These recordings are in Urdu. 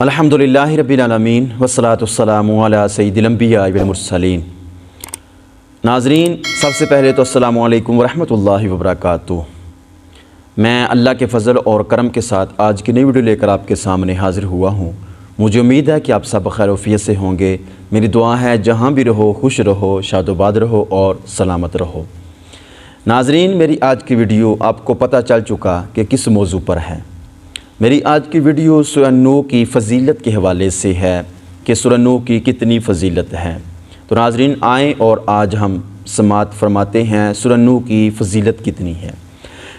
الحمدللہ رب العالمین والصلاۃ والسلام علی سید الانبیاء والمرسلین۔ ناظرین، سب سے پہلے تو السلام علیکم ورحمۃ اللہ وبرکاتہ۔ میں اللہ کے فضل اور کرم کے ساتھ آج کی نئی ویڈیو لے کر آپ کے سامنے حاضر ہوا ہوں۔ مجھے امید ہے کہ آپ سب خیر و عافیت سے ہوں گے۔ میری دعا ہے جہاں بھی رہو خوش رہو، شاد و باد رہو اور سلامت رہو۔ ناظرین، میری آج کی ویڈیو آپ کو پتہ چل چکا کہ کس موضوع پر ہے۔ میری آج کی ویڈیو سورہ نوح کی فضیلت کے حوالے سے ہے کہ سورہ نوح کی کتنی فضیلت ہے۔ تو ناظرین، آئیں اور آج ہم سماعت فرماتے ہیں سورہ نوح کی فضیلت کتنی ہے۔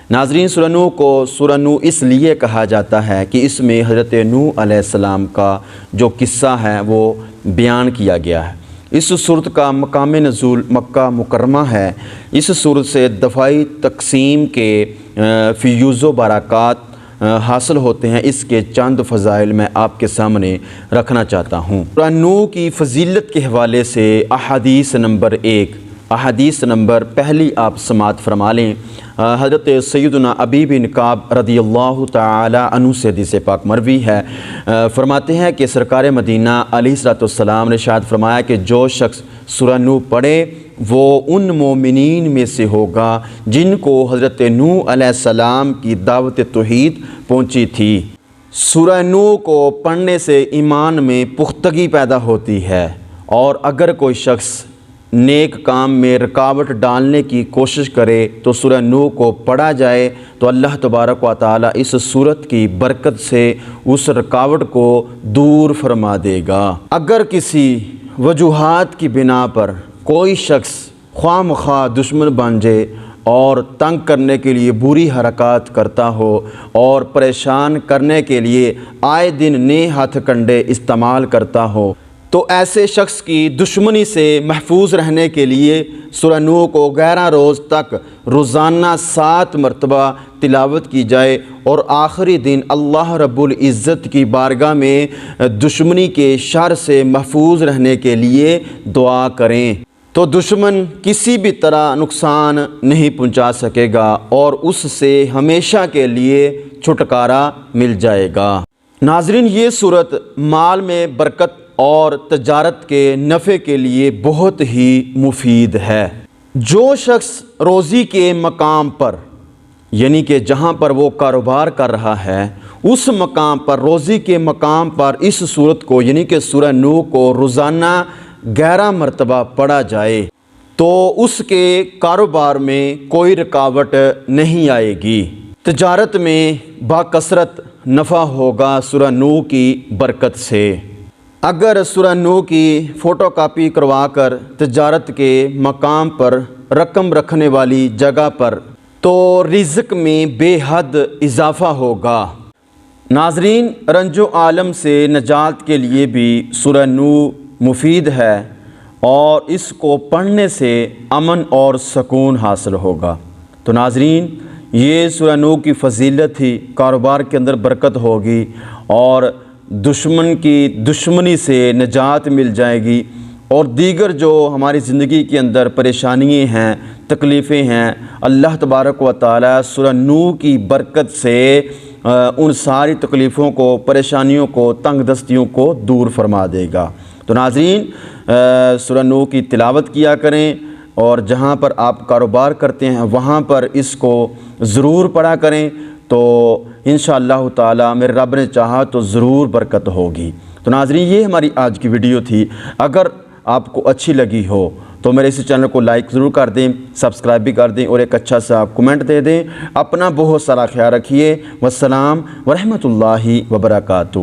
ناظرین، سورہ نوح کو سورہ نوح اس لیے کہا جاتا ہے کہ اس میں حضرت نوح علیہ السلام کا جو قصہ ہے وہ بیان کیا گیا ہے۔ اس سورت کا مقام نزول مکہ مکرمہ ہے۔ اس سورت سے دفاعی تقسیم کے فیوز و برکات حاصل ہوتے ہیں۔ اس کے چند فضائل میں آپ کے سامنے رکھنا چاہتا ہوں۔ سورہ نوح کی فضیلت کے حوالے سے احادیث نمبر 1، احادیث نمبر پہلی آپ سماعت فرما لیں۔ حضرت سیدنا ابی بن کعب رضی اللہ تعالی عنہ سے حدیث پاک مروی ہے۔ فرماتے ہیں کہ سرکار مدینہ علیہ الصلوۃ والسلام نے ارشاد فرمایا کہ جو شخص سورہ نوح پڑھے وہ ان مومنین میں سے ہوگا جن کو حضرت نوح علیہ السلام کی دعوت توحید پہنچی تھی۔ سورہ نوح کو پڑھنے سے ایمان میں پختگی پیدا ہوتی ہے، اور اگر کوئی شخص نیک کام میں رکاوٹ ڈالنے کی کوشش کرے تو سورہ نوح کو پڑھا جائے تو اللہ تبارک و تعالی اس سورت کی برکت سے اس رکاوٹ کو دور فرما دے گا۔ اگر کسی وجوہات کی بنا پر کوئی شخص خواہ مخواہ دشمن بن جائے اور تنگ کرنے کے لیے بری حرکات کرتا ہو اور پریشان کرنے کے لیے آئے دن نئے ہتھ کنڈے استعمال کرتا ہو، تو ایسے شخص کی دشمنی سے محفوظ رہنے کے لیے سورہ نوح کو 11 روز تک روزانہ 7 مرتبہ تلاوت کی جائے، اور آخری دن اللہ رب العزت کی بارگاہ میں دشمنی کے شر سے محفوظ رہنے کے لیے دعا کریں، تو دشمن کسی بھی طرح نقصان نہیں پہنچا سکے گا اور اس سے ہمیشہ کے لیے چھٹکارا مل جائے گا۔ ناظرین، یہ صورت مال میں برکت اور تجارت کے نفع کے لیے بہت ہی مفید ہے۔ جو شخص روزی کے مقام پر، یعنی کہ جہاں پر وہ کاروبار کر رہا ہے، اس مقام پر، روزی کے مقام پر اس صورت کو یعنی کہ سورہ نوح کو روزانہ 11 مرتبہ پڑھا جائے تو اس کے کاروبار میں کوئی رکاوٹ نہیں آئے گی۔ تجارت میں باکثرت نفع ہوگا سورہ نوح کی برکت سے۔ اگر سورہ نوح کی فوٹو کاپی کروا کر تجارت کے مقام پر رقم رکھنے والی جگہ پر تو رزق میں بے حد اضافہ ہوگا۔ ناظرین، رنج و عالم سے نجات کے لیے بھی سورہ نوح مفید ہے، اور اس کو پڑھنے سے امن اور سکون حاصل ہوگا۔ تو ناظرین، یہ سورہ نوح کی فضیلت تھی۔ کاروبار کے اندر برکت ہوگی اور دشمن کی دشمنی سے نجات مل جائے گی، اور دیگر جو ہماری زندگی کے اندر پریشانیاں ہیں، تکلیفیں ہیں، اللہ تبارک و تعالی سورہ نوح کی برکت سے ان ساری تکلیفوں کو، پریشانیوں کو، تنگ دستیوں کو دور فرما دے گا۔ تو ناظرین، سورہ نوح کی تلاوت کیا کریں، اور جہاں پر آپ کاروبار کرتے ہیں وہاں پر اس کو ضرور پڑھا کریں، تو انشاءاللہ تعالی میرے رب نے چاہا تو ضرور برکت ہوگی۔ تو ناظرین، یہ ہماری آج کی ویڈیو تھی۔ اگر آپ کو اچھی لگی ہو تو میرے اس چینل کو لائک ضرور کر دیں، سبسکرائب بھی کر دیں، اور ایک اچھا سا کمنٹ دے دیں۔ اپنا بہت سارا خیال رکھیے۔ والسلام ورحمۃ اللہ وبرکاتہ۔